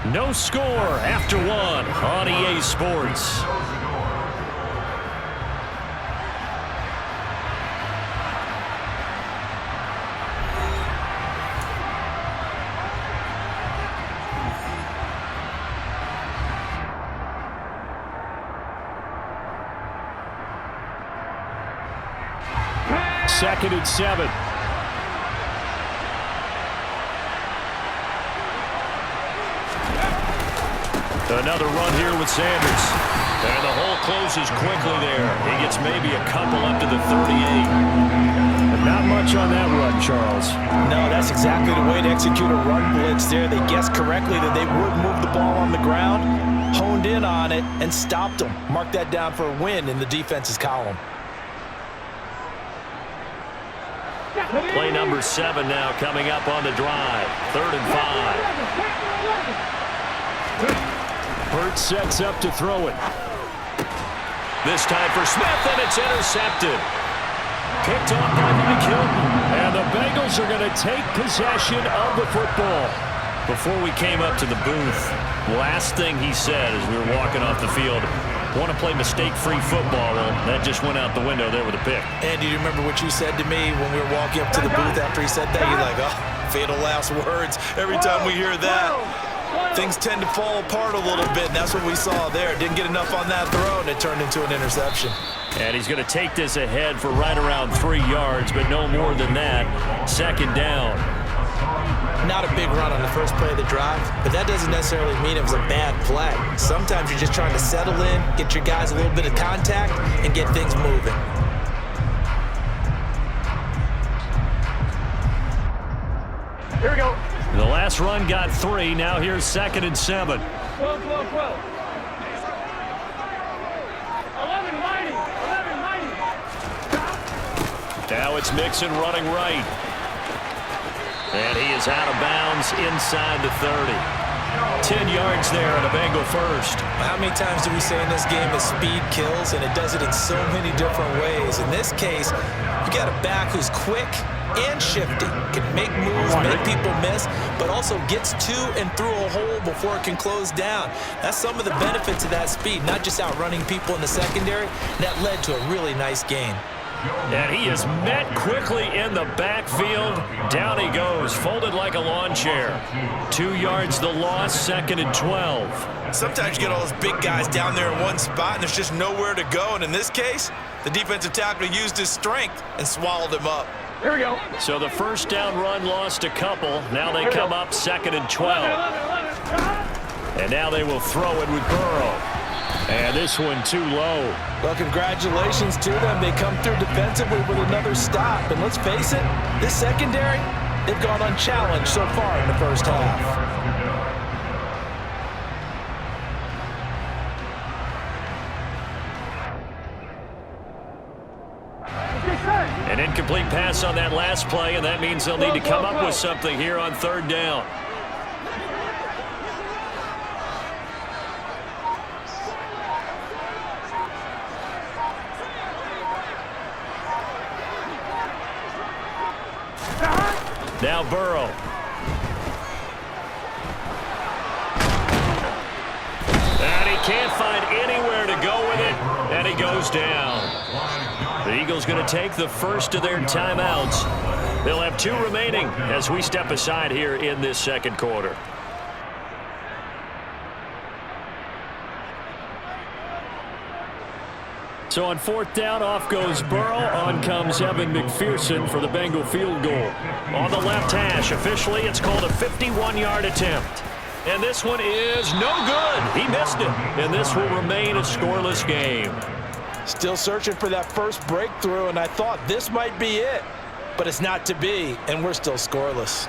No score after one on EA Sports. Second and 7. Another run here with Sanders. And the hole closes quickly there. He gets maybe a couple up to the 38. But not much on that run, Charles. No, that's exactly the way to execute a run blitz there. They guessed correctly that they would move the ball on the ground, honed in on it, and stopped them. Mark that down for a win in the defense's column. Play number 7 now coming up on the drive. 3rd and 5. Hurt sets up to throw it. This time for Smith, and it's intercepted. Picked off by Mike Hilton. And the Bengals are going to take possession of the football. Before we came up to the booth, last thing he said as we were walking off the field, want to play mistake-free football. Well, that just went out the window there with a pick. And do you remember what you said to me when we were walking up to the booth after he said that? You're like, oh, fatal last words. Every time we hear that, things tend to fall apart a little bit, and that's what we saw there. Didn't get enough on that throw, and it turned into an interception. And he's going to take this ahead for right around 3 yards, but no more than that. 2nd down. Not a big run on the first play of the drive, but that doesn't necessarily mean it was a bad play. Sometimes you're just trying to settle in, get your guys a little bit of contact, and get things moving. Here we go. The last run got 3. Now here's 2nd and 7. 12. 11, Now it's Mixon running right. And he is out of bounds inside the 30. 10 yards there and a Bengal first. How many times do we say in this game that speed kills, and it does it in so many different ways? In this case, you got a back who's quick and shifty, can make moves, make people miss, but also gets to and through a hole before it can close down. That's some of the benefits of that speed, not just outrunning people in the secondary. That led to a really nice game. And he is met quickly in the backfield. Down he goes, folded like a lawn chair. 2 yards the loss, 2nd and 12. Sometimes you get all those big guys down there in one spot, and there's just nowhere to go. And in this case, the defensive tackle used his strength and swallowed him up. Here we go. So the first down run lost a couple. Now they come up 2nd and 12. And now they will throw it with Burrow. And this one too low. Well, congratulations to them. They come through defensively with another stop. And let's face it, this secondary, they've gone unchallenged so far in the first half. An incomplete pass on that last play, and that means they'll need to come up with something here on 3rd down. Now Burrow. And he can't find anywhere to go with it, and he goes down. The Eagles going to take the first of their timeouts. They'll have 2 remaining as we step aside here in this 2nd quarter. So on 4th down, off goes Burrow. On comes Evan McPherson for the Bengal field goal. On the left hash, officially it's called a 51-yard attempt. And this one is no good. He missed it. And this will remain a scoreless game. Still searching for that first breakthrough, and I thought this might be it. But it's not to be, and we're still scoreless.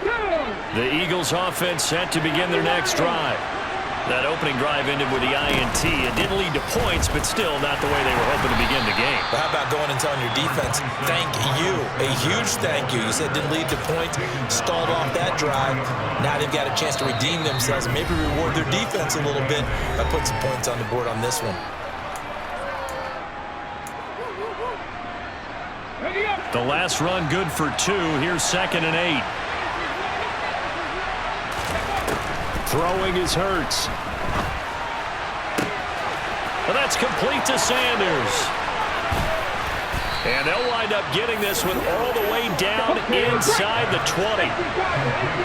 The Eagles offense set to begin their next drive. That opening drive ended with the INT. It didn't lead to points, but still not the way they were hoping to begin the game. But how about going and telling your defense, thank you, a huge thank you. You said didn't lead to points, stalled off that drive. Now they've got a chance to redeem themselves and maybe reward their defense a little bit by putting some points on the board on this one. The last run good for 2. Here's 2nd and 8. Throwing is Hurts. And that's complete to Sanders. And they'll wind up getting this one all the way down inside the 20.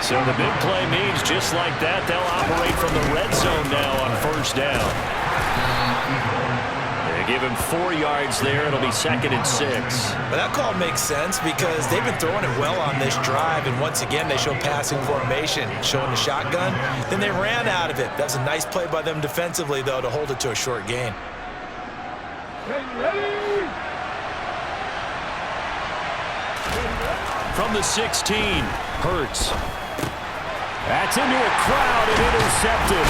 So the big play means just like that, they'll operate from the red zone now on first down. They give him 4 yards there. It'll be 2nd and 6. But that call makes sense because they've been throwing it well on this drive, and once again they show passing formation, showing the shotgun. Then they ran out of it. That was a nice play by them defensively, though, to hold it to a short gain. From the 16, Hurts. That's into a crowd and intercepted.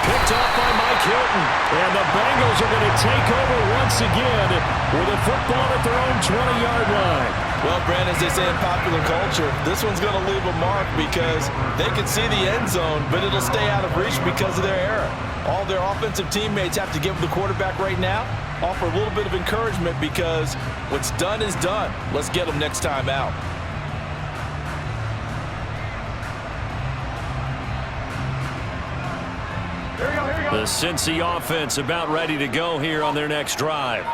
Picked off by Mike Hilton. And the Bengals are going to take over once again with a football at their own 20-yard line. Well, Brandon, as they say in popular culture, this one's going to leave a mark because they can see the end zone, but it'll stay out of reach because of their error. All their offensive teammates have to give the quarterback right now, offer a little bit of encouragement because what's done is done. Let's get them next time out. The Cincy offense about ready to go here on their next drive.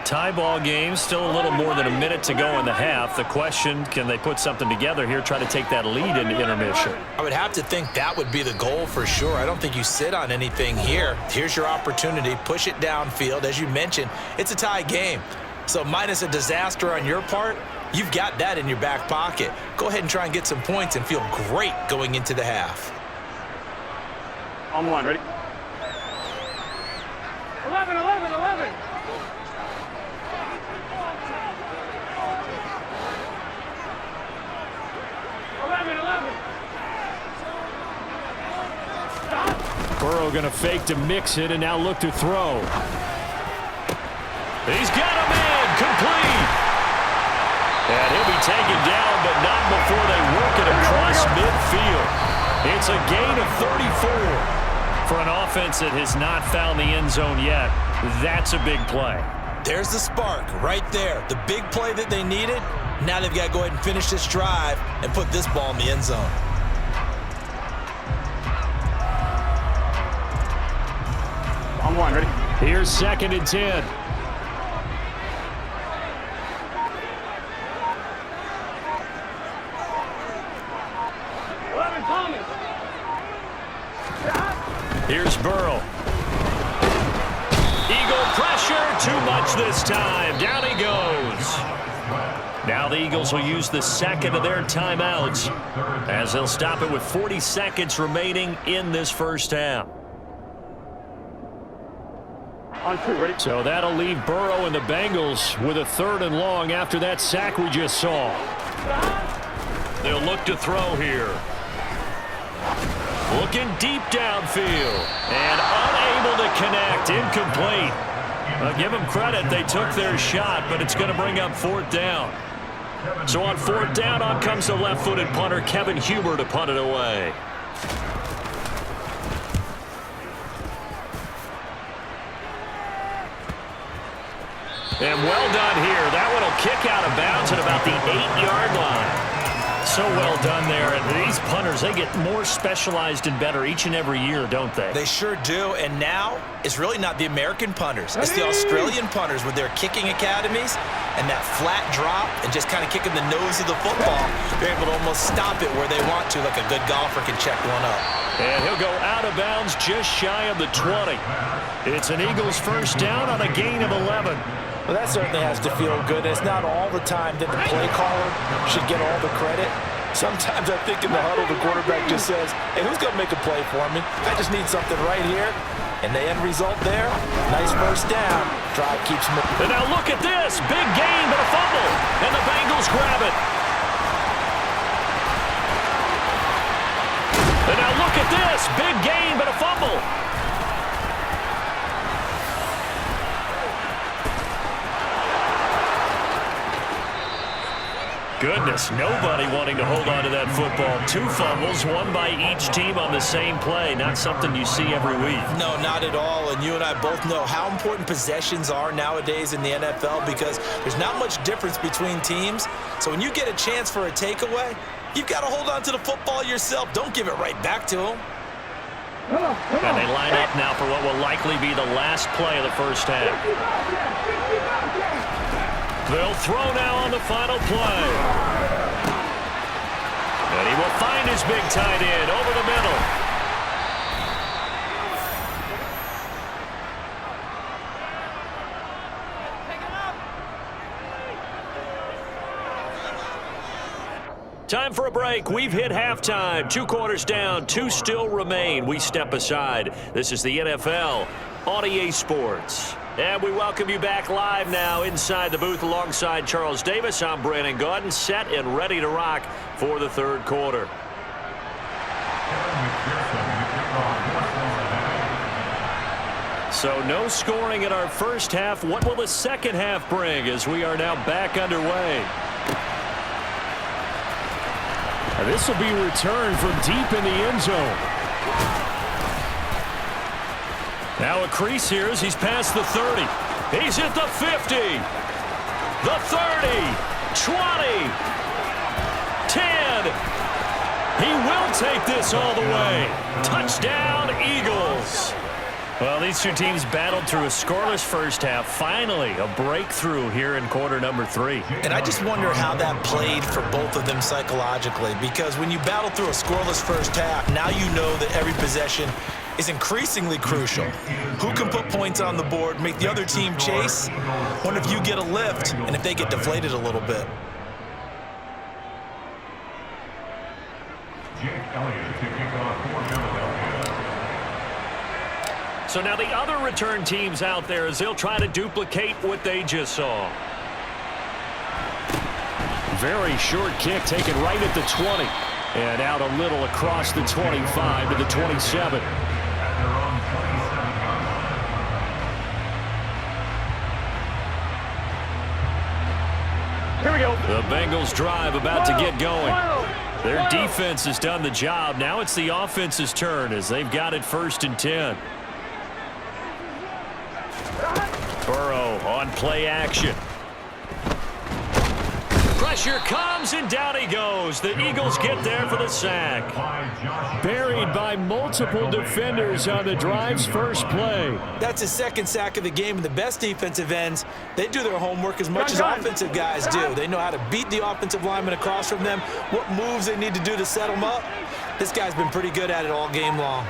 Tie ball game, still a little more than a minute to go in the half. The question, can they put something together here, try to take that lead into intermission? I would have to think that would be the goal for sure. I don't think you sit on anything here. Here's your opportunity. Push it downfield. As you mentioned, it's a tie game. So minus a disaster on your part, you've got that in your back pocket. Go ahead and try and get some points and feel great going into the half. On one, ready? 11, 11, 11. Burrow going to fake to mix it and now look to throw. He's got a man complete. And he'll be taken down, but not before they work it across midfield. It's a gain of 34. For an offense that has not found the end zone yet, that's a big play. There's the spark right there. The big play that they needed. Now they've got to go ahead and finish this drive and put this ball in the end zone. On one, ready? Here's 2nd and 10. Here's Burrow. Eagle pressure, too much this time. Down he goes. Now the Eagles will use the 2nd of their timeouts as they'll stop it with 40 seconds remaining in this first half. On 2, ready? So that'll leave Burrow and the Bengals with a 3rd and long after that sack we just saw. They'll look to throw here. Looking deep downfield and unable to connect. Incomplete. I'll give them credit. They took their shot, but it's going to bring up 4th down. So on 4th down, on comes the left-footed punter, Kevin Huber, to punt it away. And well done here. That one will kick out of bounds at about the 8-yard line. So well done there. And these punters, they get more specialized and better each and every year, don't they? They sure do. And now it's really not the American punters. It's the Australian punters with their kicking academies and that flat drop and just kind of kicking the nose of the football. They're able to almost stop it where they want to, like a good golfer can check one up. And he'll go out of bounds just shy of the 20. It's an Eagles first down on a gain of 11. Well, that certainly has to feel good. It's not all the time that the play caller should get all the credit. Sometimes I think in the huddle, the quarterback just says, hey, who's going to make a play for me? I just need something right here. And the end result there, nice first down. Drive keeps moving. And now look at this. Big gain, but a fumble. And the Bengals grab it. And now look at this. Big gain, but a fumble. Goodness, nobody wanting to hold on to that football. 2 fumbles, one by each team on the same play. Not something you see every week. No, not at all. And you and I both know how important possessions are nowadays in the NFL because there's not much difference between teams. So when you get a chance for a takeaway, you've got to hold on to the football yourself. Don't give it right back to them. And they line up now for what will likely be the last play of the first half. They'll throw now on the final play. And he will find his big tight end over the middle. Time for a break. We've hit halftime. 2 quarters down, 2 still remain. We step aside. This is the NFL on EA Sports. And we welcome you back live now inside the booth alongside Charles Davis. I'm Brandon Gaudin, set and ready to rock for the third quarter. So no scoring in our first half. What will the second half bring as we are now back underway? This will be returned from deep in the end zone. Now a crease here as he's past the 30. He's at the 50. The 30. 20. 10. He will take this all the way. Touchdown, Eagles. Well, these two teams battled through a scoreless first half. Finally, a breakthrough here in quarter number 3. And I just wonder how that played for both of them psychologically, because when you battle through a scoreless first half, now you know that every possession is increasingly crucial. Who can put points on the board, make the other team chase? Wonder if you get a lift and if they get deflated a little bit. So now the other return teams out there as they'll try to duplicate what they just saw. Very short kick taken right at the 20. And out a little across the 25 to the 27. Here we go. The Bengals drive about to get going. Their defense has done the job. Now it's the offense's turn as they've got it 1st and 10. Burrow on play action. Pressure comes and down he goes. The Eagles get there for the sack. Buried by multiple defenders on the drive's first play. That's his second sack of the game, and the best defensive ends, they do their homework as much as offensive guys do. They know how to beat the offensive lineman across from them, what moves they need to do to set them up. This guy's been pretty good at it all game long.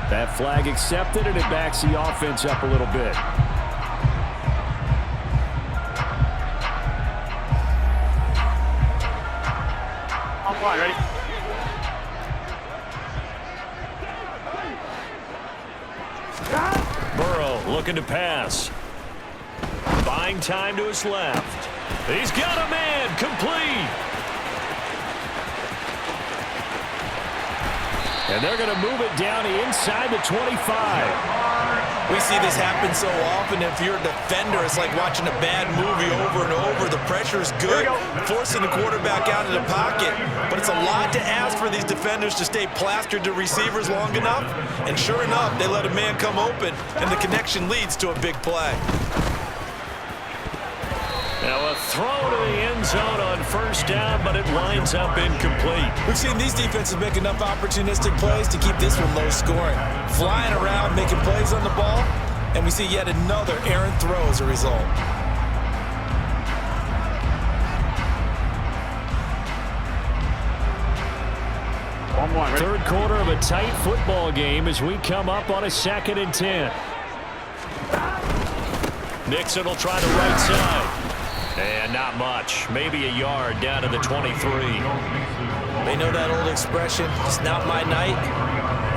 That flag accepted, and it backs the offense up a little bit. I'm fine, ready? Burrow looking to pass. Buying time to his left. He's got a man, complete. And they're going to move it down inside the 25. We see this happen so often. If you're a defender, it's like watching a bad movie over and over. The pressure is good, forcing the quarterback out of the pocket. But it's a lot to ask for these defenders to stay plastered to receivers long enough. And sure enough, they let a man come open, and the connection leads to a big play. Now a throw to the end zone on 1st down, but it winds up incomplete. We've seen these defenses make enough opportunistic plays to keep this one low scoring. Flying around, making plays on the ball, and we see yet another errant throw as a result. Ready? Third quarter of a tight football game as we come up on a 2nd and 10. Nixon will try the right side. And not much. Maybe a yard down to the 23. They know that old expression, it's not my night.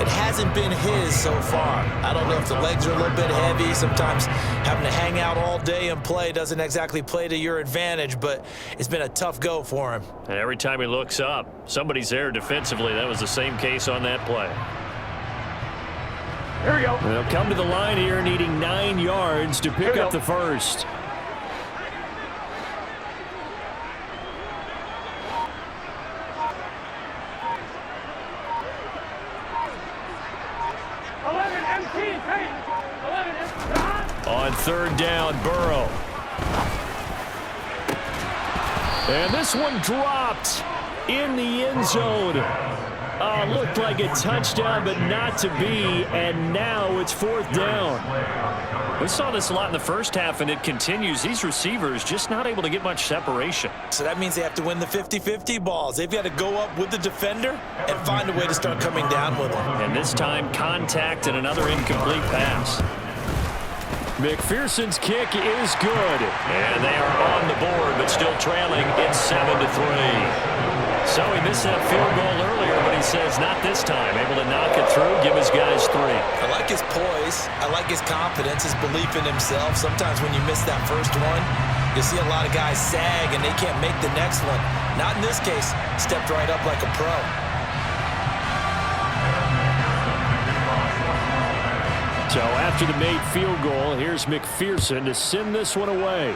It hasn't been his so far. I don't know if the legs are a little bit heavy. Sometimes having to hang out all day and play doesn't exactly play to your advantage, but it's been a tough go for him. And every time he looks up, somebody's there defensively. That was the same case on that play. Here we go. They'll come to the line here needing 9 yards to pick up the first. On third down, Burrow. And this one dropped in the end zone. Looked like a touchdown, but not to be. And now it's fourth down. We saw this a lot in the first half, and it continues. These receivers just not able to get much separation. So that means they have to win the 50-50 balls. They've got to go up with the defender and find a way to start coming down with them. And this time, contact and another incomplete pass. McPherson's kick is good. And they are on the board, but still trailing. It's 7-3. So he missed that field goal earlier, but he says not this time. Able to knock it through, give his guys 3. I like his poise. I like his confidence, his belief in himself. Sometimes when you miss that first one, you see a lot of guys sag and they can't make the next one. Not in this case. Stepped right up like a pro. So after the made field goal, here's McPherson to send this one away.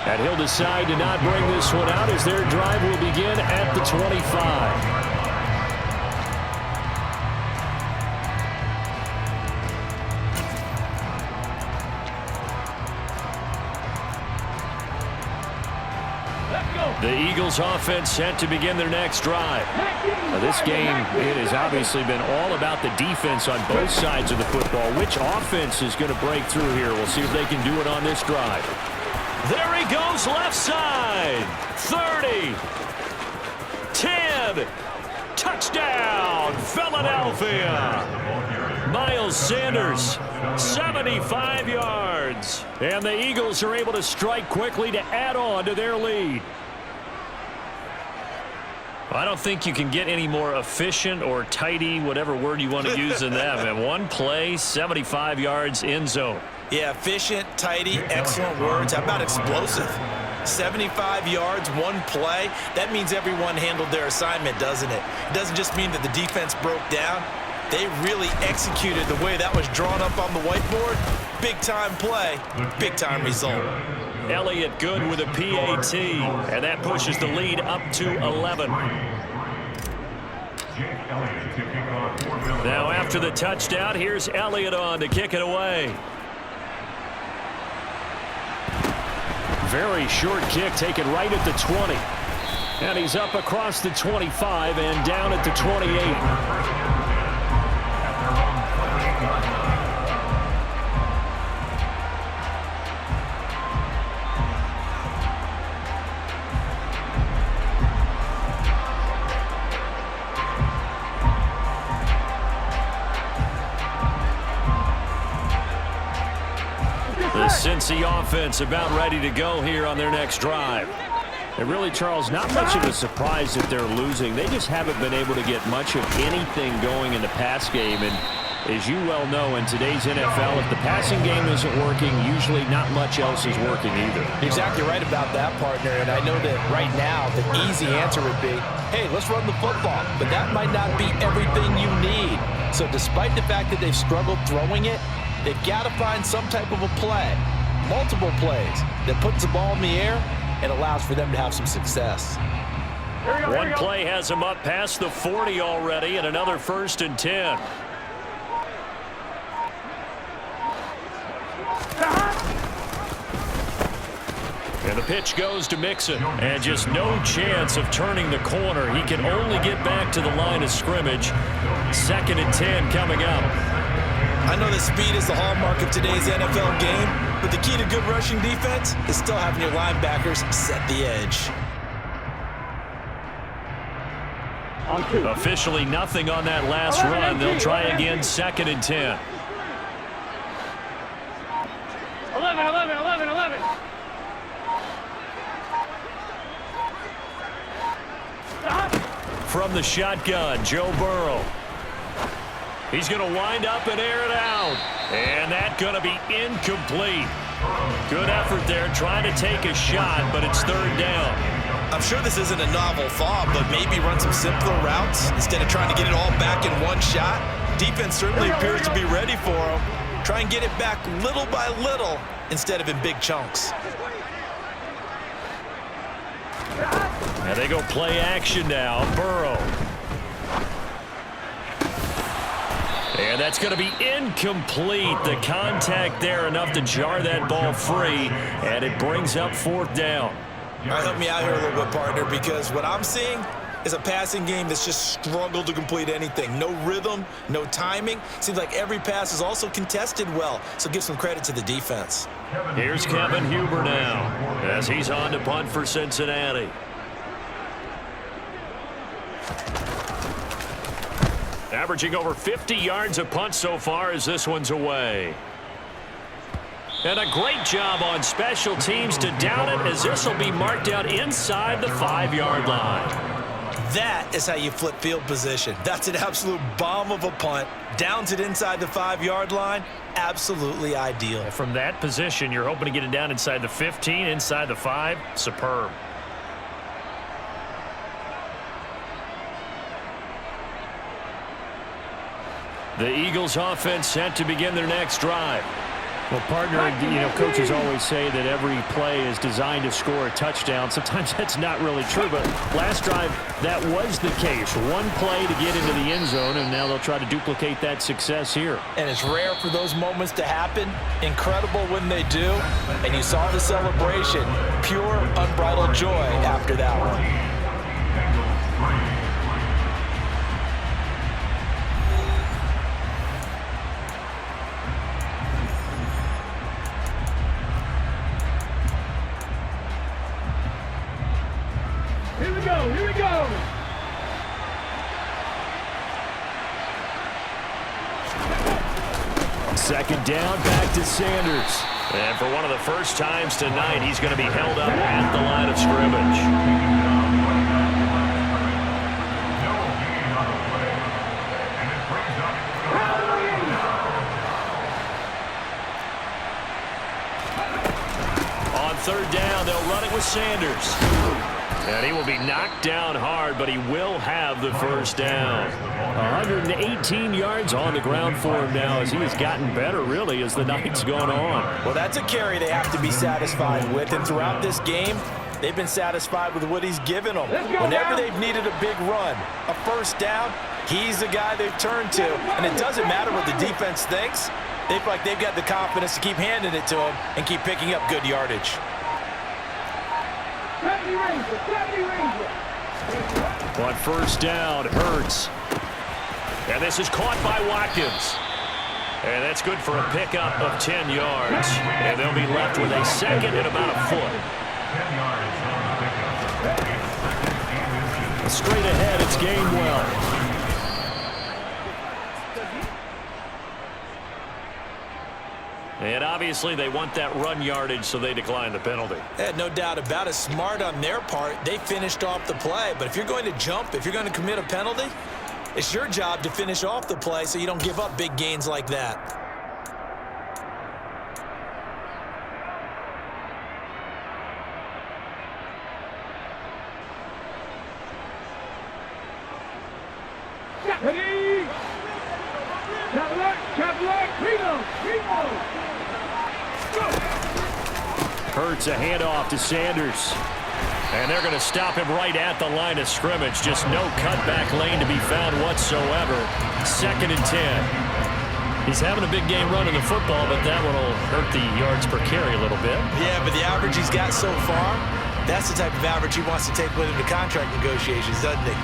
And he'll decide to not bring this one out as their drive will begin at the 25. The Eagles offense set to begin their next drive. Now this game, it has obviously been all about the defense on both sides of the football. Which offense is going to break through here? We'll see if they can do it on this drive. There he goes, left side. 30. 10. Touchdown, Philadelphia. Miles Sanders, 75 yards. And the Eagles are able to strike quickly to add on to their lead. I don't think you can get any more efficient or tidy, whatever word you want to use in that. And one play, 75 yards, end zone. Yeah, efficient, tidy, excellent words. How about explosive? 75 yards, one play. That means everyone handled their assignment, doesn't it? It doesn't just mean that the defense broke down. They really executed the way that was drawn up on the whiteboard. Big-time play, big-time result. Elliott good with a PAT, and that pushes the lead up to 11. Now after the touchdown, here's Elliott on to kick it away. Very short kick taken right at the 20. And he's up across the 25 and down at the 28. The Cincy offense about ready to go here on their next drive. And really, Charles, not much of a surprise that they're losing. They just haven't been able to get much of anything going in the pass game. And as you well know, in today's NFL, if the passing game isn't working, usually not much else is working either. Exactly right about that, partner. And I know that right now the easy answer would be, hey, let's run the football. But that might not be everything you need. So despite the fact that they've struggled throwing it, they've got to find some type of a play, multiple plays, that puts the ball in the air and allows for them to have some success. One play has them up past the 40 already, and another 1st and 10. And the pitch goes to Mixon. And just no chance of turning the corner. He can only get back to the line of scrimmage. 2nd and 10 coming up. I know that speed is the hallmark of today's NFL game, but the key to good rushing defense is still having your linebackers set the edge. Officially nothing on that last run. They'll try again, 2nd and 10. 11. From the shotgun, Joe Burrow. He's going to wind up and air it out. And that's going to be incomplete. Good effort there trying to take a shot, but it's 3rd down. I'm sure this isn't a novel thought, but maybe run some simpler routes instead of trying to get it all back in one shot. Defense certainly appears to be ready for him. Try and get it back little by little instead of in big chunks. And they go play action now. Burrow. And that's going to be incomplete. The contact there enough to jar that ball free, and it brings up 4th down. All right, help me out here a little bit, partner, because what I'm seeing is a passing game that's just struggled to complete anything. No rhythm, no timing. Seems like every pass is also contested well, so give some credit to the defense. Here's Kevin Huber now as he's on to punt for Cincinnati. Averaging over 50 yards a punt so far as this one's away. And a great job on special teams to down it, as this will be marked out inside the 5-yard line. That is how you flip field position. That's an absolute bomb of a punt. Downs it inside the 5-yard line. Absolutely ideal. From that position, you're hoping to get it down inside the 15, inside the 5. Superb. The Eagles offense set to begin their next drive. Well, partner, coaches always say that every play is designed to score a touchdown. Sometimes that's not really true, but last drive, that was the case. One play to get into the end zone, and now they'll try to duplicate that success here. And it's rare for those moments to happen. Incredible when they do. And you saw the celebration. Pure, unbridled joy after that one. Here we go. Second down, back to Sanders. And for one of the first times tonight, he's going to be held up at the line of scrimmage. On 3rd down, they'll run it with Sanders. And he will be knocked down hard, but he will have the first down. 118 yards on the ground for him now, as he has gotten better, really, as the night's gone on. Well, that's a carry they have to be satisfied with. And throughout this game, they've been satisfied with what he's given them. Whenever they've needed a big run, a first down, he's the guy they've turned to. And it doesn't matter what the defense thinks. They feel like they've got the confidence to keep handing it to him and keep picking up good yardage. On 1st down, Hurts. And this is caught by Watkins. And that's good for a pickup of 10 yards. And they'll be left with a second and about a foot. Straight ahead, it's Gainwell. And obviously they want that run yardage, so they decline the penalty. No doubt about it. Smart on their part. They finished off the play. But if you're going to jump, if you're going to commit a penalty, it's your job to finish off the play so you don't give up big gains like that. Ready? Cadillac, Primo. Hurts a handoff to Sanders. And they're going to stop him right at the line of scrimmage. Just no cutback lane to be found whatsoever. 2nd and 10. He's having a big game running the football, but that one will hurt the yards per carry a little bit. Yeah, but the average he's got so far, that's the type of average he wants to take with him to contract negotiations, doesn't he?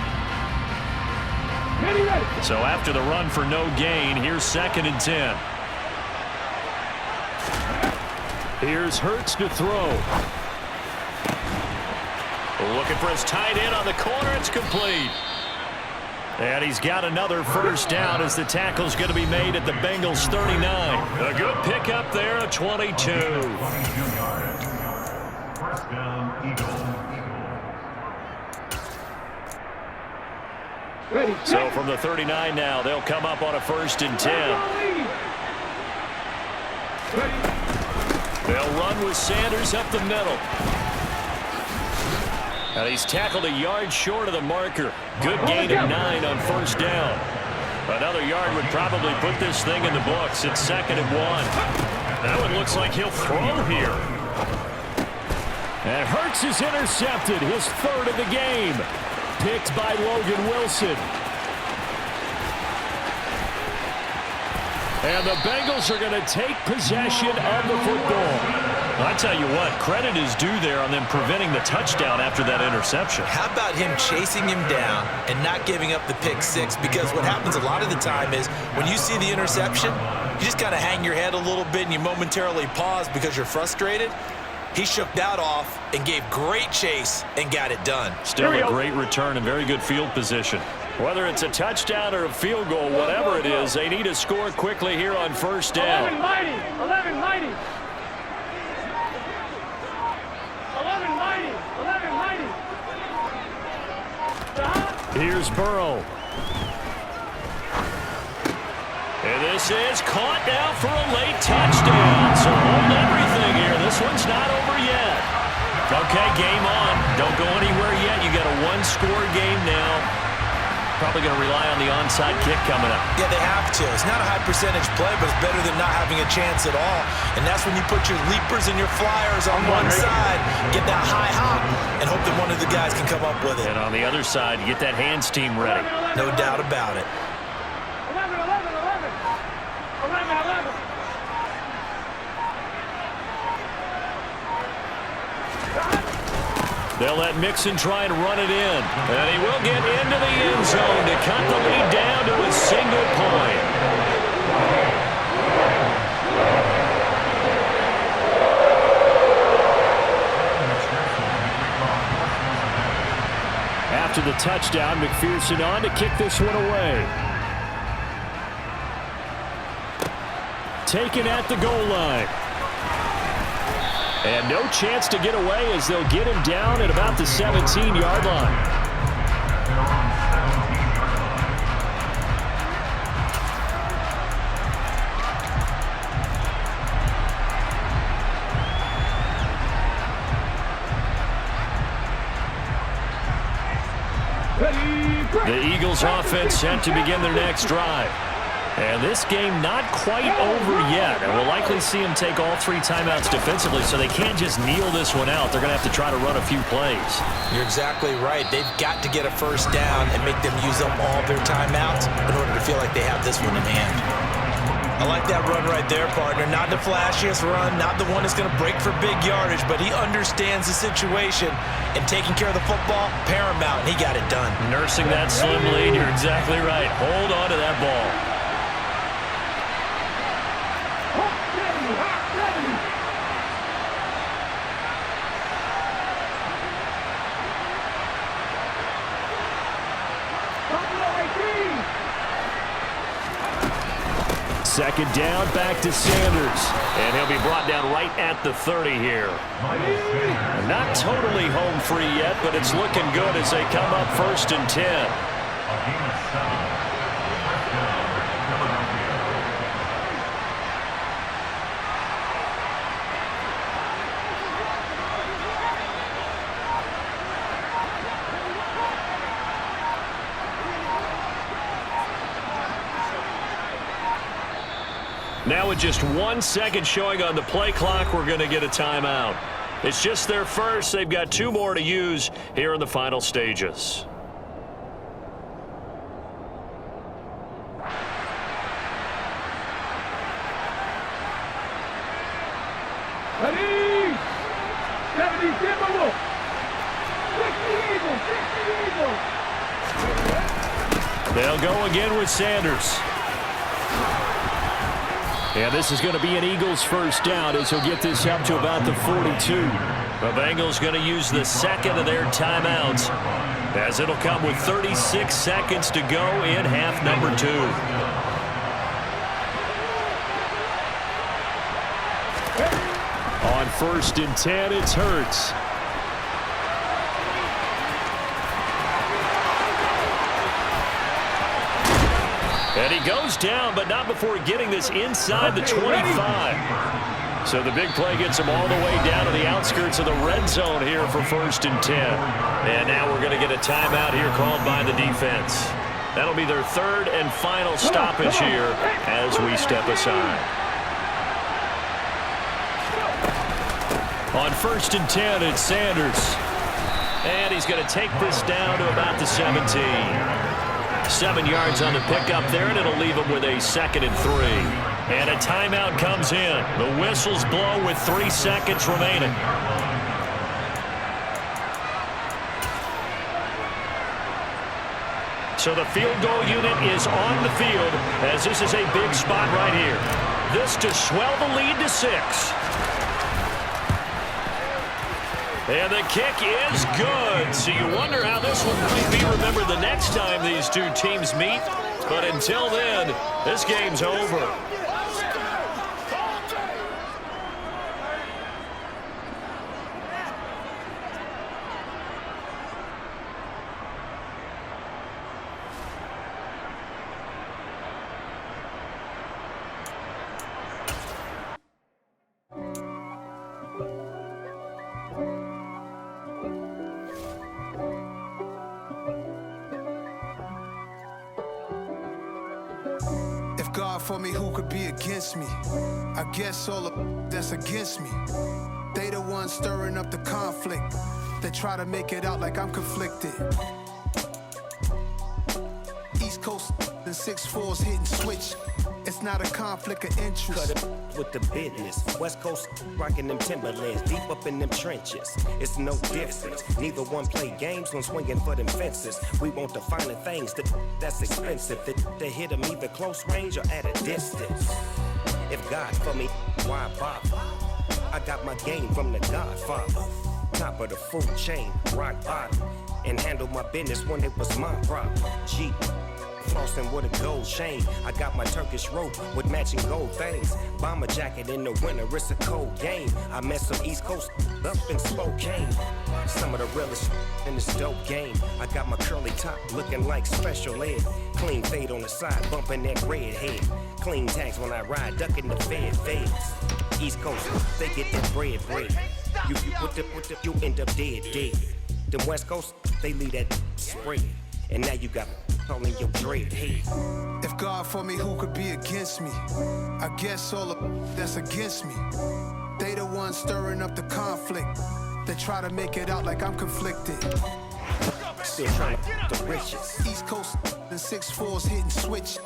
Ready. So after the run for no gain, here's 2nd and 10. Here's Hurts to throw. Looking for his tight end on the corner. It's complete. And he's got another first down as the tackle's going to be made at the Bengals 39. A good pickup there, a 22. First down, Eagles. Ready. So from the 39 now, they'll come up on a 1st and 10. Ready. They'll run with Sanders up the middle. And he's tackled a yard short of the marker. Good gain of 9 on 1st down. Another yard would probably put this thing in the books. It's 2nd and 1. That one looks like he'll throw here. And Hurts is intercepted, his 3rd of the game. Picked by Logan Wilson. And the Bengals are going to take possession of the football. I tell you what, credit is due there on them preventing the touchdown after that interception. How about him chasing him down and not giving up the pick six? Because what happens a lot of the time is when you see the interception, you just kind of hang your head a little bit and you momentarily pause because you're frustrated. He shook that off and gave great chase and got it done. Still a great return and very good field position. Whether it's a touchdown or a field goal, whatever it is, they need to score quickly here on first down. 11 mighty. 11 mighty. 11 mighty. 11 mighty. Here's Burrow. And this is caught now for a late touchdown. So hold everything here. This one's not over yet. Okay, game on. Don't go anywhere yet. You got a one-score game now. Probably going to rely on the onside kick coming up. Yeah, they have to. It's not a high percentage play, but it's better than not having a chance at all. And that's when you put your leapers and your flyers on one side, get that high hop, and hope that one of the guys can come up with it. And on the other side, get that hands team ready. No doubt about it. 11, 11, 11. 11, 11. They'll let Mixon try and run it in. And he will get into the end zone to cut the lead down to a single point. After the touchdown, McPherson on to kick this one away. Taken at the goal line. And no chance to get away as they'll get him down at about the 17-yard line. The Eagles offense set to begin their next drive. And this game not quite over yet. And we'll likely see them take all three timeouts defensively, so they can't just kneel this one out. They're going to have to try to run a few plays. You're exactly right. They've got to get a first down and make them use up all their timeouts in order to feel like they have this one in hand. I like that run right there, partner. Not the flashiest run, not the one that's going to break for big yardage, but he understands the situation, and taking care of the football, paramount, and he got it done. Nursing that slim lead, you're exactly right. Hold on to that ball. Second down, back to Sanders. And he'll be brought down right at the 30 here. Not totally home free yet, but it's looking good as they come up 1st and 10. Now with just 1 second showing on the play clock, we're going to get a timeout. It's just their first. They've got 2 more to use here in the final stages. Ready? 70 Timberwolves. 60 Eagles. 60 Eagles. They'll go again with Sanders. And this is going to be an Eagles first down as he'll get this up to about the 42. The Bengals going to use the second of their timeouts as it'll come with 36 seconds to go in half number 2. On 1st and 10, it's Hurts. And he goes down, but not before getting this inside the 25. So the big play gets him all the way down to the outskirts of the red zone here for 1st and 10. And now we're going to get a timeout here called by the defense. That'll be their 3rd and final stoppage here as we step aside. On 1st and 10, it's Sanders. And he's going to take this down to about the 17. 7 yards on the pickup there, and it'll leave him with a 2nd and 3. And a timeout comes in. The whistles blow with 3 seconds remaining. So the field goal unit is on the field as this is a big spot right here. This to swell the lead to 6. And the kick is good. So you wonder how this one might be remembered the next time these two teams meet. But until then, this game's over. God for me, who could be against me? I guess all of that's against me. They the ones stirring up the conflict. They try to make it out like I'm conflicted. East Coast and 6'4's hitting switch. It's not a conflict of interest. Cut it with the business. West Coast rocking them Timberlands, deep up in them trenches. It's no difference. Neither one play games when swinging for them fences. We want the finer things that's expensive. They hit them either close range or at a distance. If God for me, why bother? I got my game from the Godfather. Top of the food chain, rock bottom. And handle my business when it was my problem. Jeep. Flossing with a gold chain. I got my Turkish rope with matching gold things. Bomber jacket in the winter, it's a cold game. I met some East Coast up in Spokane. Some of the realest in this dope game. I got my curly top looking like special ed. Clean fade on the side, bumping that red head. Clean tags when I ride, ducking the feds. East Coast, they get that bread. You end up dead. Them West Coast, they leave that spread. And now you got in your dread head. If God for me, who could be against me? I guess all of that's against me. They the ones stirring up the conflict. They try to make it out like I'm conflicted. Still trying to the riches. East Coast and 6'4's hitting switch.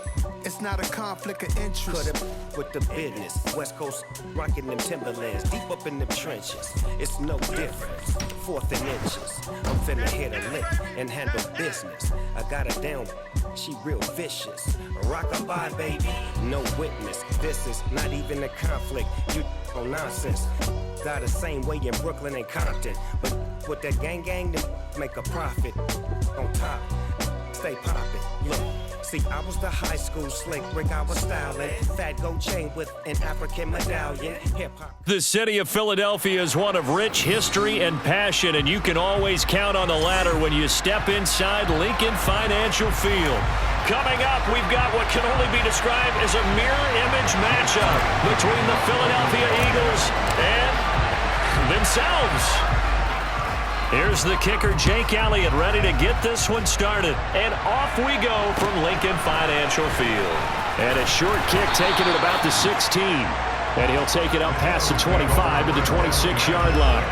It's not a conflict of interest. Cut it with the business. West Coast rocking them Timberlands, deep up in them trenches. It's no difference. 4th and inches. I'm finna hit a lick and handle business. I got her down, she real vicious. Rock-a-bye, baby, no witness. This is not even a conflict. You on nonsense. Got the same way in Brooklyn and Compton. But with that gang, then make a profit. On top, stay poppin'. Look. See, I was the high school slick Rick, I was styling. Fat gold chain with an African medallion. Hip-hop. The city of Philadelphia is one of rich history and passion, and you can always count on the latter when you step inside Lincoln Financial Field. Coming up, we've got what can only be described as a mirror image matchup between the Philadelphia Eagles and themselves. Here's the kicker, Jake Elliott, ready to get this one started. And off we go from Lincoln Financial Field. And a short kick taken at about the 16. And he'll take it up past the 25 to the 26-yard line.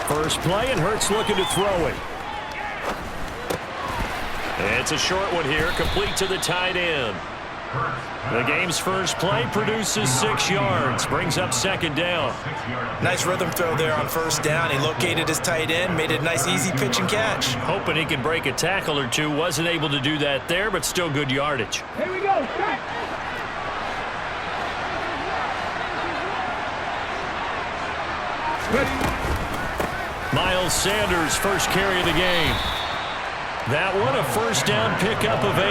First play, and Hurts looking to throw it. It's a short one here, complete to the tight end. The game's first play produces 6 yards, brings up 2nd down. Nice rhythm throw there on 1st down. He located his tight end, made it a nice easy pitch and catch. Hoping he could break a tackle or two, wasn't able to do that there, but still good yardage. Here we go, strike. Miles Sanders, first carry of the game. That one, a 1st down pickup of 8.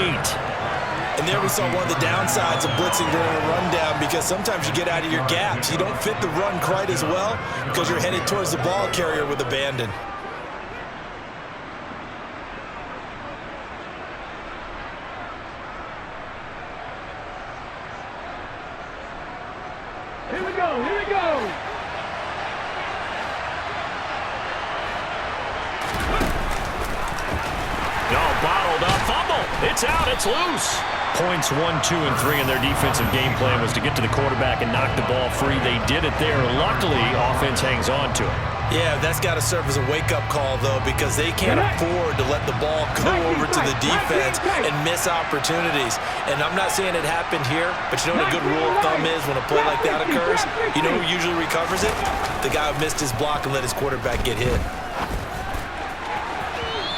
And there we saw one of the downsides of blitzing during a rundown, because sometimes you get out of your gaps. You don't fit the run quite as well because you're headed towards the ball carrier with abandon. It's out. It's loose. Points 1, 2, and 3 in their defensive game plan was to get to the quarterback and knock the ball free. They did it there. Luckily, offense hangs on to it. Yeah, that's got to serve as a wake-up call, though, because they can't afford to let the ball go over to the defense and miss opportunities. And I'm not saying it happened here, but you know what a good rule of thumb is when a play like that occurs? You know who usually recovers it? The guy who missed his block and let his quarterback get hit.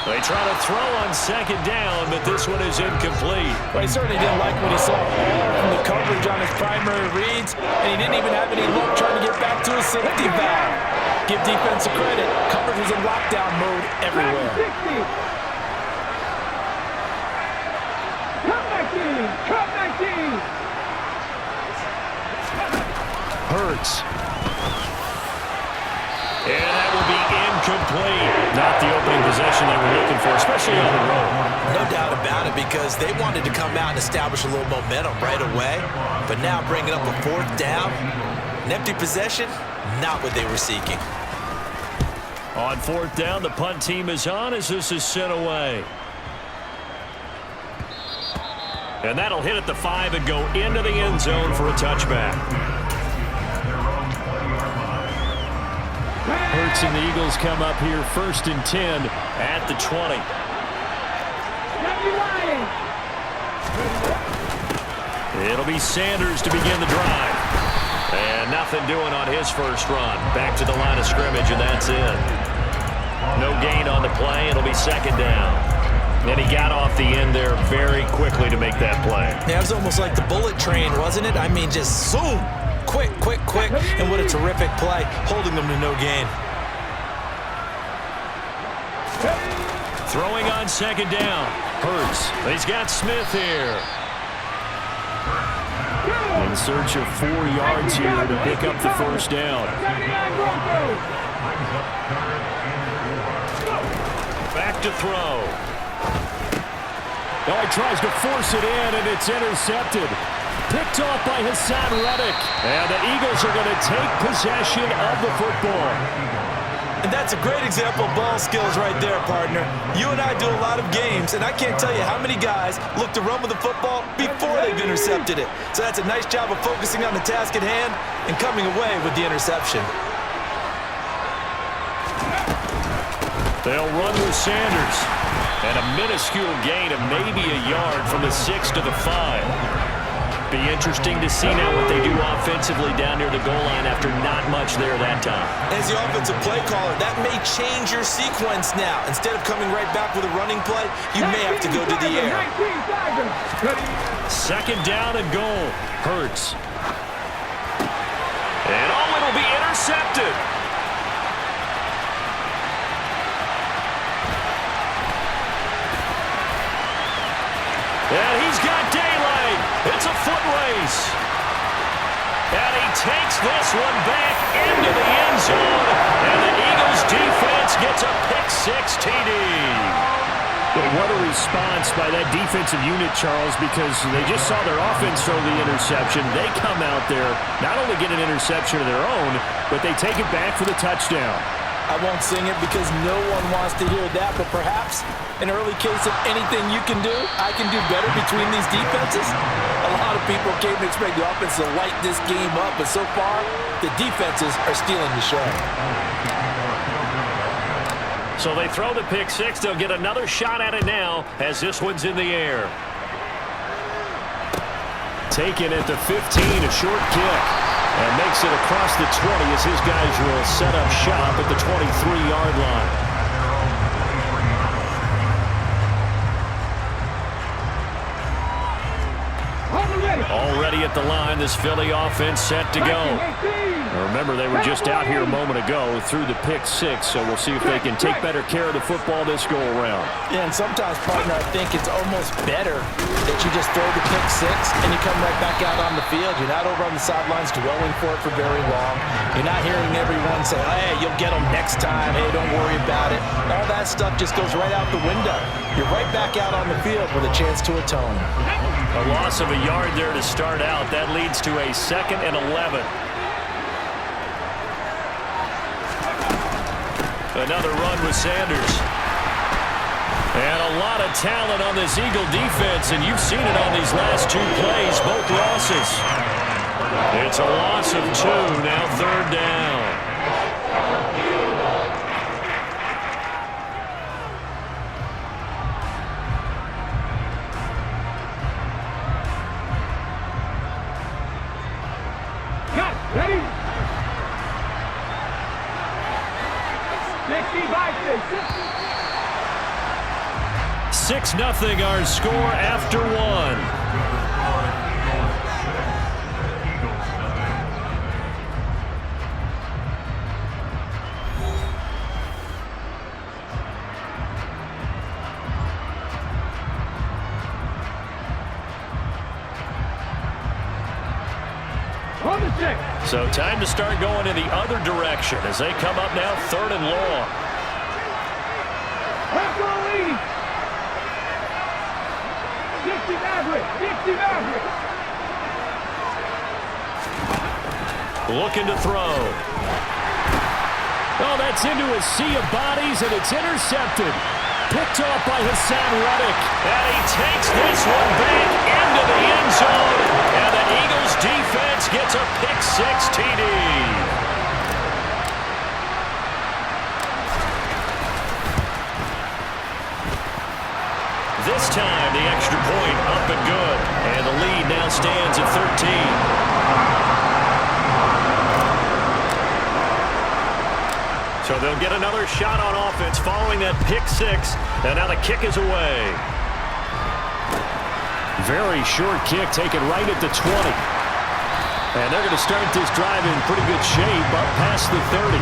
They try to throw on second down, but this one is incomplete. Well, he certainly didn't like what he saw from the coverage on his primary reads, and he didn't even have any luck trying to get back to his safety valve. Give defense credit. Coverage was in lockdown mode everywhere. Cut 19. Hurts. And that will be incomplete. Not the opening possession they were looking for, especially on the road. No doubt about it, because they wanted to come out and establish a little momentum right away. But now bringing up a fourth down, an empty possession, not what they were seeking. On fourth down, the punt team is on as this is sent away. And that'll hit at the 5 and go into the end zone for a touchback. Hurts and the Eagles come up here 1st and 10 at the 20. It'll be Sanders to begin the drive. And nothing doing on his first run. Back to the line of scrimmage, and that's it. No gain on the play. It'll be second down. And he got off the end there very quickly to make that play. Yeah, it was almost like the bullet train, wasn't it? I mean, just zoom. Quick, quick, quick. And what a terrific play, holding them to no gain. Throwing on second down. Hurts. He's got Smith here. In search of 4 yards here to pick up the first down. Back to throw. Oh, he tries to force it in, and it's intercepted. Picked off by Hassan Reddick. And the Eagles are going to take possession of the football. And that's a great example of ball skills right there, partner. You and I do a lot of games, and I can't tell you how many guys look to run with the football before they've intercepted it. So that's a nice job of focusing on the task at hand and coming away with the interception. They'll run with Sanders. And a minuscule gain of maybe a yard from the 6 to the 5. Be interesting to see now what they do offensively down near the goal line after not much there that time. As the offensive play caller, that may change your sequence now. Instead of coming right back with a running play, you may have to go to the air. Second down and goal. Hurts. And it'll be intercepted. And he's got daylight. It's a foot race. And he takes this one back into the end zone. And the Eagles defense gets a pick-6 TD. But what a response by that defensive unit, Charles, because they just saw their offense throw the interception. They come out there, not only get an interception of their own, but they take it back for the touchdown. I won't sing it because no one wants to hear that, but perhaps an early case of anything you can do, I can do better between these defenses. A lot of people came to expect the offense to light this game up, but so far, the defenses are stealing the show. So they throw the pick-6. They'll get another shot at it now as this one's in the air. Taken at the 15, a short kick. And makes it across the 20 as his guys will set up shop at the 23-yard line. Already at the line, this Philly offense set to go. Now remember, they were just out here a moment ago through the pick-6, so we'll see if they can take better care of the football this go-around. Yeah, and sometimes, partner, I think it's almost better that you just throw the pick-6 and you come right back out on the field. You're not over on the sidelines dwelling for it for very long. You're not hearing everyone say, hey, you'll get them next time. Hey, don't worry about it. All that stuff just goes right out the window. You're right back out on the field with a chance to atone. A loss of a yard there to start out. That leads to a 2nd and 11. Another run with Sanders. And a lot of talent on this Eagle defense, and you've seen it on these last two plays, both losses. It's a loss of 2, now 3rd down. Cut, ready? 6-0 our score after 1. So time to start going in the other direction as they come up now 3rd and long. Let's go, lead. 60 Maverick. Looking to throw. Oh, that's into a sea of bodies, and it's intercepted. Picked off by Hassan Reddick. And he takes this one back into the end zone. And the Eagles defense gets a pick-6 TD. This time, the extra point up and good. And the lead now stands at 13. So they'll get another shot on offense following that pick-6. And now the kick is away. Very short kick taken right at the 20. And they're going to start this drive in pretty good shape up past the 30.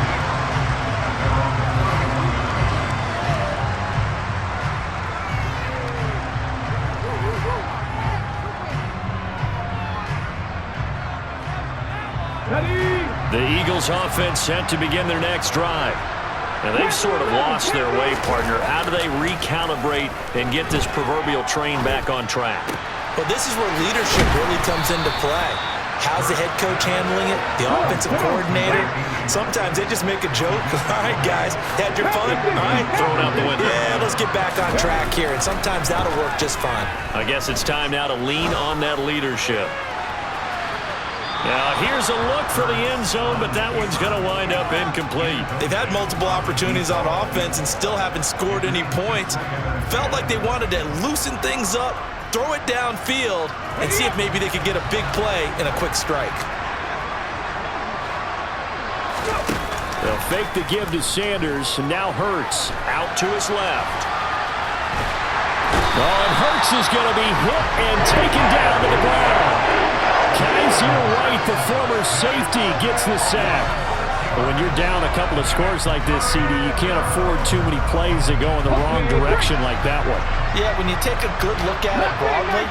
The Eagles offense set to begin their next drive. And they've sort of lost their way, partner. How do they recalibrate and get this proverbial train back on track? Well, this is where leadership really comes into play. How's the head coach handling it? The offensive coordinator? Sometimes they just make a joke. All right, guys, had your fun? All right. Throw it out the window. Yeah, let's get back on track here. And sometimes that'll work just fine. I guess it's time now to lean on that leadership. Now, here's a look for the end zone, but that one's going to wind up incomplete. They've had multiple opportunities on offense and still haven't scored any points. Felt like they wanted to loosen things up, throw it downfield, and see if maybe they could get a big play and a quick strike. They'll fake the give to Sanders, and now Hurts out to his left. Oh, and Hurts is going to be hit and taken down to the ground. Kaiser White, the former safety, gets the sack. But when you're down a couple of scores like this, CD, you can't afford too many plays that go in the wrong direction like that one. Yeah, when you take a good look at it broadly,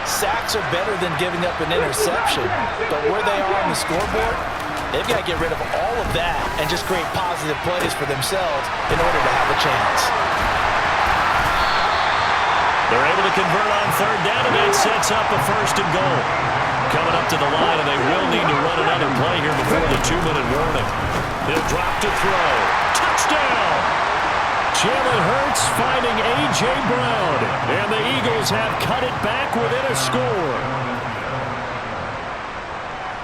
sacks are better than giving up an interception. But where they are on the scoreboard, they've got to get rid of all of that and just create positive plays for themselves in order to have a chance. They're able to convert on 3rd down, and that sets up a 1st and goal. Coming up to the line, and they will need to run another play here before the 2-minute warning. He'll drop to throw. Touchdown! Jalen Hurts finding A.J. Brown, and the Eagles have cut it back within a score.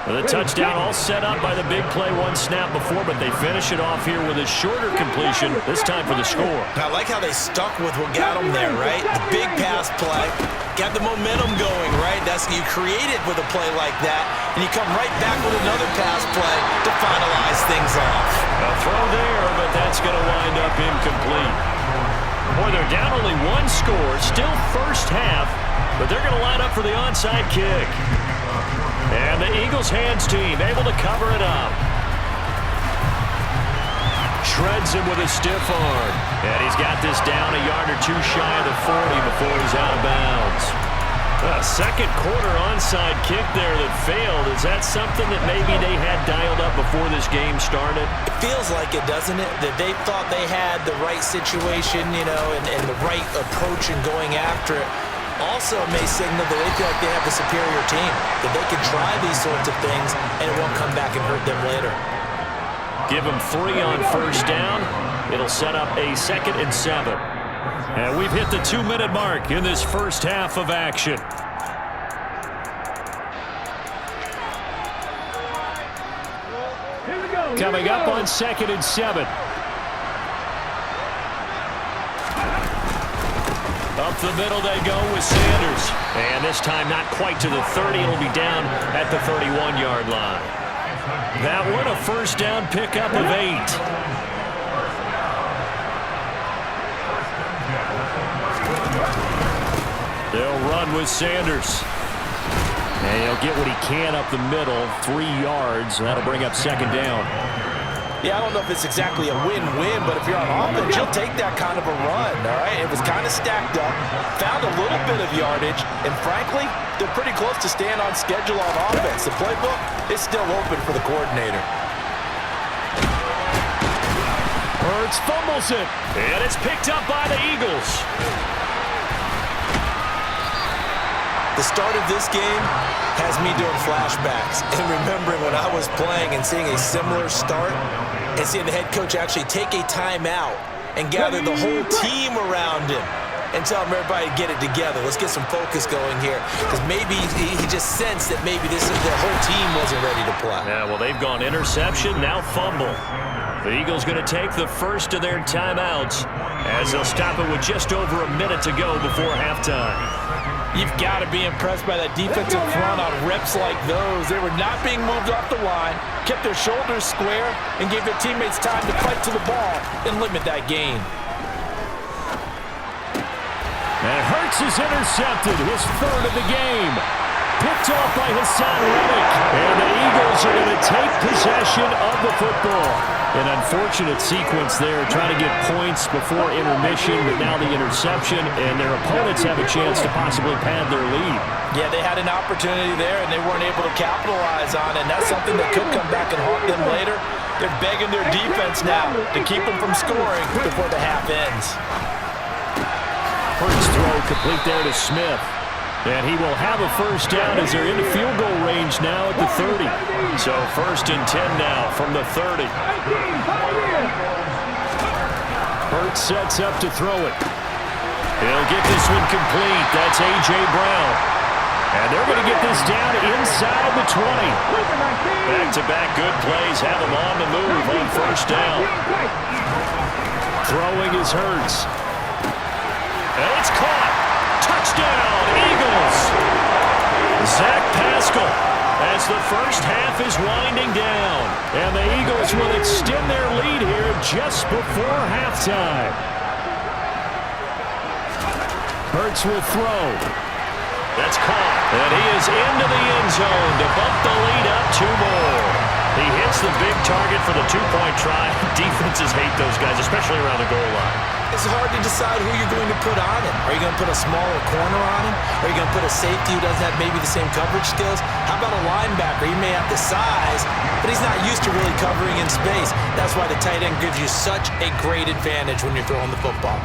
The touchdown all set up by the big play one snap before, but they finish it off here with a shorter completion, this time for the score. I like how they stuck with what got them there, right? The big pass play, got the momentum going, right? That's you create it with a play like that, and you come right back with another pass play to finalize things off. A throw there, but that's going to wind up incomplete. Boy, they're down only 1 score, still first half, but they're going to line up for the onside kick. And the Eagles hands team able to cover it up. Shreds him with a stiff arm. And he's got this down a yard or two shy of the 40 before he's out of bounds. A second quarter onside kick there that failed. Is that something that maybe they had dialed up before this game started? It feels like it, doesn't it? That they thought they had the right situation, you know, and the right approach in going after it. Also may signal that they feel like they have the superior team, that they can try these sorts of things and it won't come back and hurt them later. Give them 3 on 1st down. It'll set up a 2nd and 7. And we've hit the 2-minute mark in this first half of action. Coming up on 2nd and 7. Up the middle they go with Sanders. And this time not quite to the 30. It'll be down at the 31-yard line. That one a first down pickup of 8. They'll run with Sanders. And he'll get what he can up the middle, 3 yards, and that'll bring up 2nd down. Yeah, I don't know if it's exactly a win-win, but if you're on offense, you'll take that kind of a run, all right? It was kind of stacked up, found a little bit of yardage, and frankly, they're pretty close to staying on schedule on offense. The playbook is still open for the coordinator. Hurts fumbles it, and it's picked up by the Eagles. The start of this game has me doing flashbacks and remembering when I was playing and seeing a similar start and seeing the head coach actually take a timeout and gather the whole team around him and tell everybody to get it together. Let's get some focus going here, because maybe he just sensed that maybe the whole team wasn't ready to play. Yeah, well, they've gone interception, now fumble. The Eagles going to take the first of their timeouts as they'll stop it with just over a minute to go before halftime. You've got to be impressed by that defensive front on reps like those. They were not being moved off the line, kept their shoulders square, and gave their teammates time to fight to the ball and limit that gain. And Hurts is intercepted, his 3rd of the game. Picked off by Hassan Reddick. And the Eagles are going to take possession of the football. An unfortunate sequence there, trying to get points before intermission, but now the interception, and their opponents have a chance to possibly pad their lead. Yeah, they had an opportunity there, and they weren't able to capitalize on it, and that's something that could come back and haunt them later. They're begging their defense now to keep them from scoring before the half ends. Hurts throw complete there to Smith. And he will have a first down as they're in the field goal range now at the 30. So 1st and 10 now from the 30. Hurts sets up to throw it. He'll get this one complete. That's A.J. Brown. And they're going to get this down inside the 20. Back-to-back good plays have them on the move on first down. Throwing is Hurts. And it's caught. Touchdown, Eagles! Zach Pascal as the first half is winding down. And the Eagles will extend their lead here just before halftime. Hurts will throw. That's caught. And he is into the end zone to bump the lead up 2 more. He hits the big target for the 2-point try. Defenses hate those guys, especially around the goal line. It's hard to decide who you're going to put on him. Are you going to put a smaller corner on him? Are you going to put a safety who doesn't have maybe the same coverage skills? How about a linebacker? He may have the size, but he's not used to really covering in space. That's why the tight end gives you such a great advantage when you're throwing the football.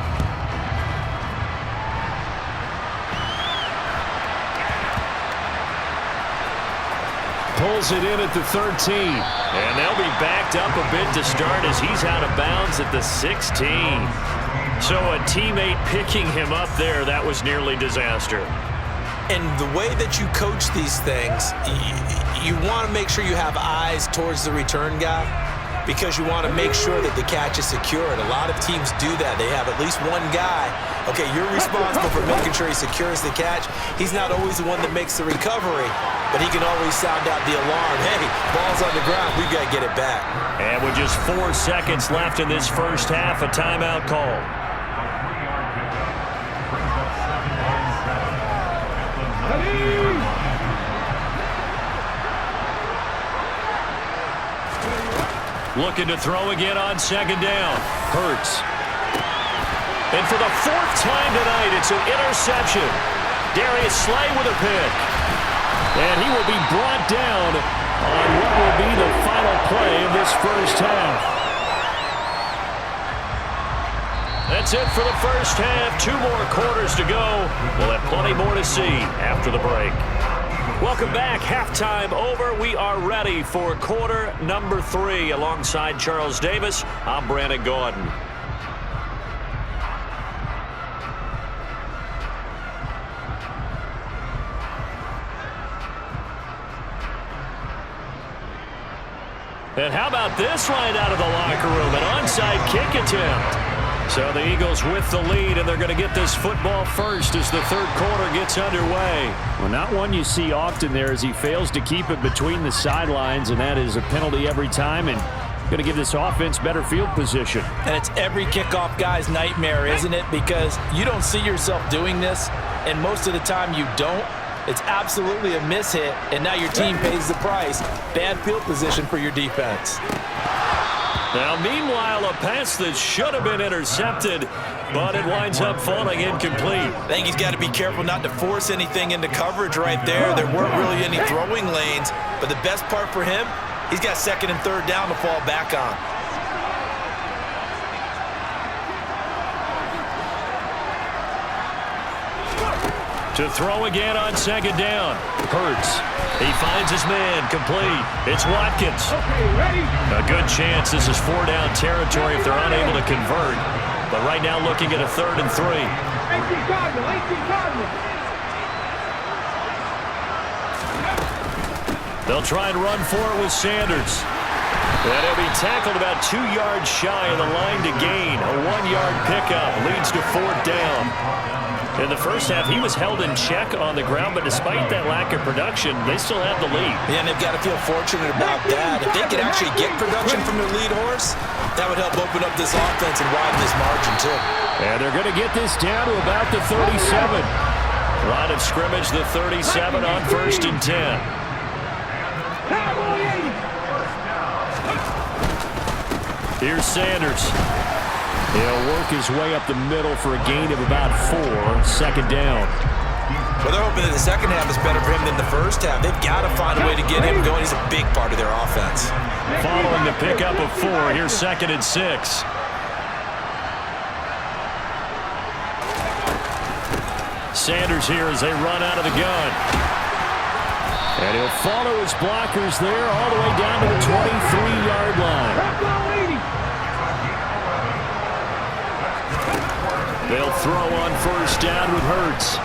Pulls it in at the 13. And they'll be backed up a bit to start as he's out of bounds at the 16. So a teammate picking him up there, that was nearly disaster. And the way that you coach these things, you want to make sure you have eyes towards the return guy, because you want to make sure that the catch is secured. A lot of teams do that. They have at least one guy. Okay, you're responsible for making sure he secures the catch. He's not always the one that makes the recovery, but he can always sound out the alarm. Hey, ball's on the ground. We've got to get it back. And with just 4 seconds left in this first half, a timeout call. Looking to throw again on 2nd down. Hurts. And for the 4th time tonight, it's an interception. Darius Slay with a pick. And he will be brought down on what will be the final play of this first half. That's it for the first half. 2 more quarters to go. We'll have plenty more to see after the break. Welcome back. Halftime over. We are ready for quarter number 3. Alongside Charles Davis, I'm Brandon Gordon. And how about this right out of the locker room? An onside kick attempt. So the Eagles with the lead, and they're going to get this football first as the third quarter gets underway. Well, not one you see often there as he fails to keep it between the sidelines, and that is a penalty every time, and going to give this offense better field position. And it's every kickoff guy's nightmare, isn't it? Because you don't see yourself doing this, and most of the time you don't. It's absolutely a mishit, and now your team pays the price. Bad field position for your defense. Now, meanwhile, a pass that should have been intercepted, but it winds up falling incomplete. I think he's got to be careful not to force anything into coverage right there. There weren't really any throwing lanes, but the best part for him, he's got second and third down to fall back on. To throw again on second down. Hurts. He finds his man. Complete. It's Watkins. Okay, ready? A good chance this is 4-down territory if they're unable to convert. But right now looking at a 3rd and 3. 18 Cardinal, 18 Cardinal. They'll try and run for it with Sanders. And he'll be tackled about 2 yards shy of the line to gain. A 1-yard pickup leads to 4th down. In the first half, he was held in check on the ground, but despite that lack of production, they still have the lead. Yeah, and they've got to feel fortunate about that. If they could actually get production from their lead horse, that would help open up this offense and widen this margin, too. And they're going to get this down to about the 37. Line of scrimmage, the 37 on 1st and 10. Here's Sanders. He'll work his way up the middle for a gain of about 4. 2nd down. Well, they're hoping that the second half is better for him than the first half. They've got to find a way to get him going. He's a big part of their offense. Following the pickup of 4, here's 2nd and 6. Sanders here as they run out of the gun. And he'll follow his blockers there all the way down to the 23-yard line. They'll throw on 1st down with Hurts.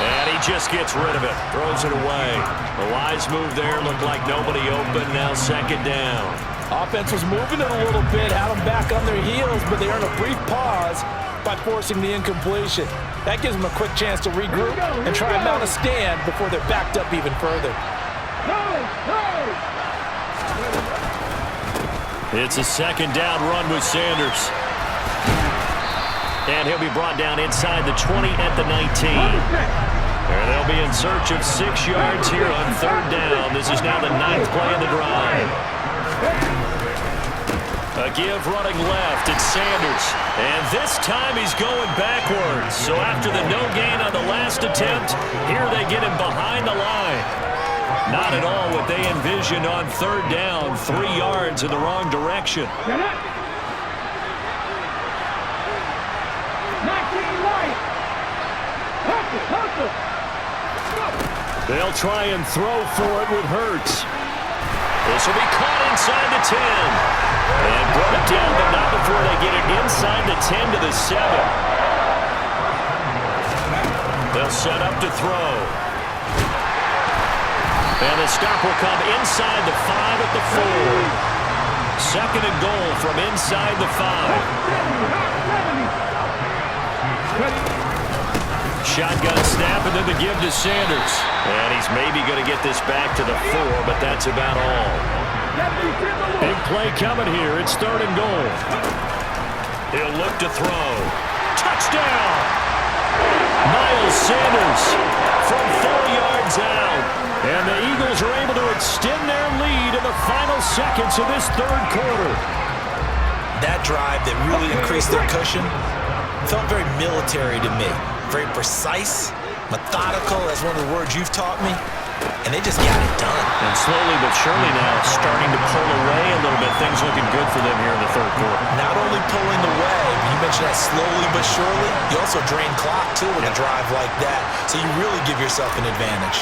And he just gets rid of it. Throws it away. The wise move there. Looked like nobody open. Now 2nd down. Offense was moving it a little bit, had them back on their heels, but they earned a brief pause by forcing the incompletion. That gives them a quick chance to regroup and try and mount a stand before they're backed up even further. It's a 2nd down run with Sanders. And he'll be brought down inside the 20 at the 19. And they'll be in search of 6 yards here on 3rd down. This is now the 9th play of the drive. A give running left. It's Sanders. And this time he's going backwards. So after the no gain on the last attempt, here they get him behind the line. Not at all what they envisioned on 3rd down. 3 yards in the wrong direction. They'll try and throw for it with Hurts. This will be caught inside the 10. And brought down, but not before they get it inside the 10 to the 7. They'll set up to throw. And the stop will come inside the 5 at the 4. 2nd and goal from inside the 5. Shotgun snap and then the give to Sanders. And he's maybe going to get this back to the 4, but that's about all. Big play coming here. It's 3rd and goal. He'll look to throw. Touchdown! Miles Sanders from 4 yards out. And the Eagles are able to extend their lead in the final seconds of this 3rd quarter. That drive that really increased their cushion felt very military to me. Very precise, methodical, that's one of the words you've taught me, and they just got it done. And slowly but surely now starting to pull away a little bit. Things looking good for them here in the 3rd quarter. Not only pulling away, you mentioned that slowly but surely, you also drain clock too with a drive like that, so you really give yourself an advantage.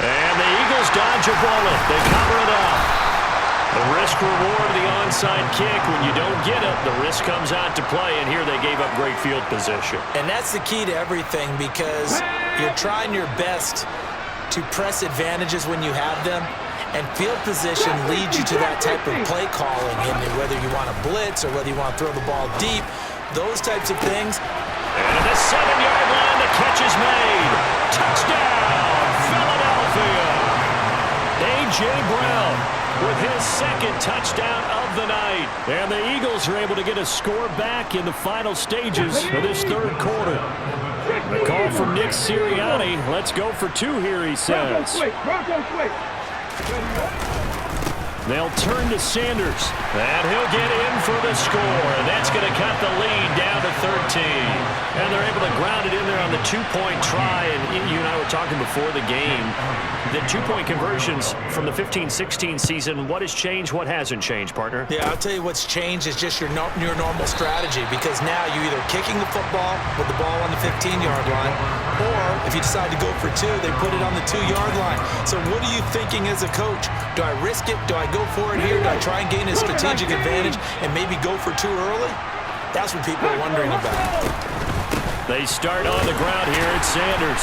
And the Eagles dodge a bullet. They cover it up. The risk reward of the onside kick. When you don't get it, the risk comes out to play, and here they gave up great field position. And that's the key to everything, because you're trying your best to press advantages when you have them, and field position leads you to that type of play calling, and whether you want to blitz or whether you want to throw the ball deep, those types of things. And at the 7-yard line, the catch is made. Touchdown, Philadelphia. A.J. Brown with his second touchdown of the night. And the Eagles are able to get a score back in the final stages of this third quarter. The call from Nick Sirianni. Let's go for two here, he says. They'll turn to Sanders. And he'll get in for the score. And that's going to cut the lead down to 13. And they're able to ground it in there on the two-point try. And you and I were talking before the game. The two-point conversions from the 15-16 season, what has changed, what hasn't changed, partner? Yeah, I'll tell you what's changed is just your normal strategy, because now you're either kicking the football with the ball on the 15-yard line, or if you decide to go for two, they put it on the 2-yard line. So what are you thinking as a coach? Do I risk it? Do I go for it here? Do I try and gain a strategic advantage and maybe go for two early? That's what people are wondering about. They start on the ground here at Sanders.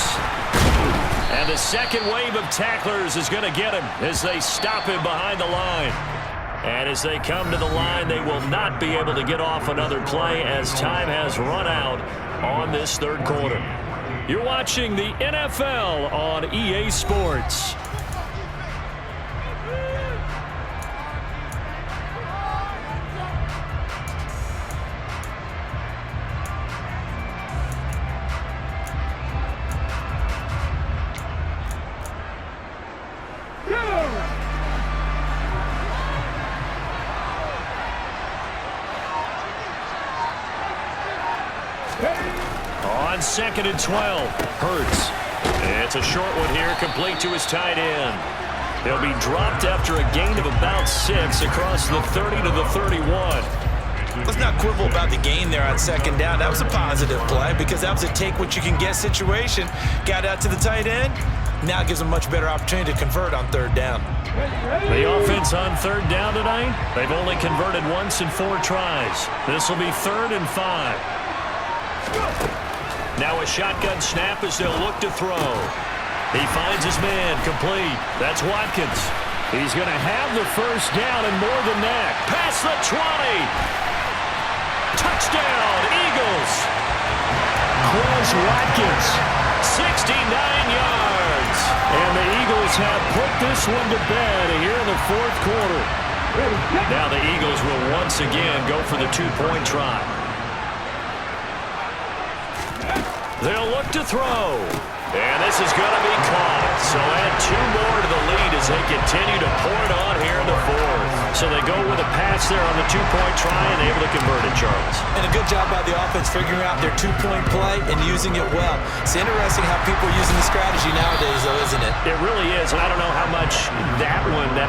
And the second wave of tacklers is going to get him as they stop him behind the line. And as they come to the line, they will not be able to get off another play as time has run out on this third quarter. You're watching the NFL on EA Sports. On 2nd and 12, Hurts. It's a short one here, complete to his tight end. He'll be dropped after a gain of about 6 across the 30 to the 31. Let's not quibble about the gain there on 2nd down. That was a positive play, because that was a take-what-you-can-get situation. Got out to the tight end. Now gives them a much better opportunity to convert on 3rd down. The offense on 3rd down tonight, they've only converted once in 4 tries. This will be 3rd and 5. Now a shotgun snap as they'll look to throw. He finds his man, complete. That's Watkins. He's going to have the first down and more than that. Past the 20. Touchdown, Eagles. Quez Watkins, 69 yards. And the Eagles have put this one to bed here in the 4th quarter. Now the Eagles will once again go for the 2-point try. They'll look to throw. And this is going to be caught. So add 2 more to the lead as they continue to pour it on here in the 4th. So they go with a pass there on the 2-point try and able to convert it, Charles. And a good job by the offense figuring out their 2-point play and using it well. It's interesting how people are using the strategy nowadays, though, isn't it? It really is. And I don't know how much that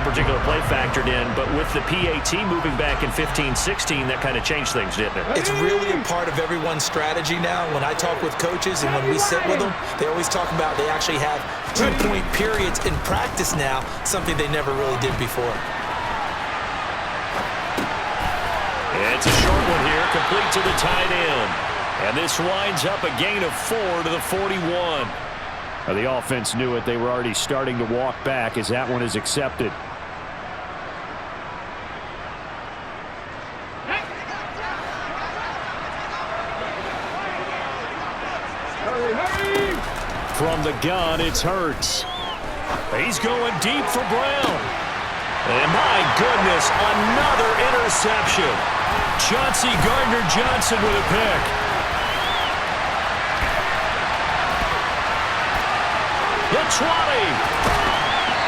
particular play factored in, but with the PAT moving back in 15-16, that kind of changed things, didn't it? It's really a part of everyone's strategy now. When I talk with coaches and when we sit with them, they always talk about they actually have 2-point periods in practice now, something they never really did before. It's a short one here, complete to the tight end. And this winds up a gain of 4 to the 41. The offense knew it. They were already starting to walk back as that one is accepted. From the gun, it's Hurts. He's going deep for Brown. And my goodness, another interception. Chauncey Gardner-Johnson with a pick. The 20.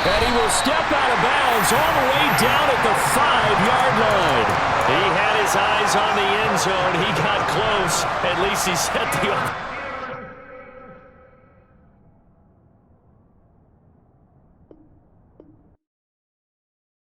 And he will step out of bounds all the way down at the 5-yard line. He had his eyes on the end zone. He got close. At least he set the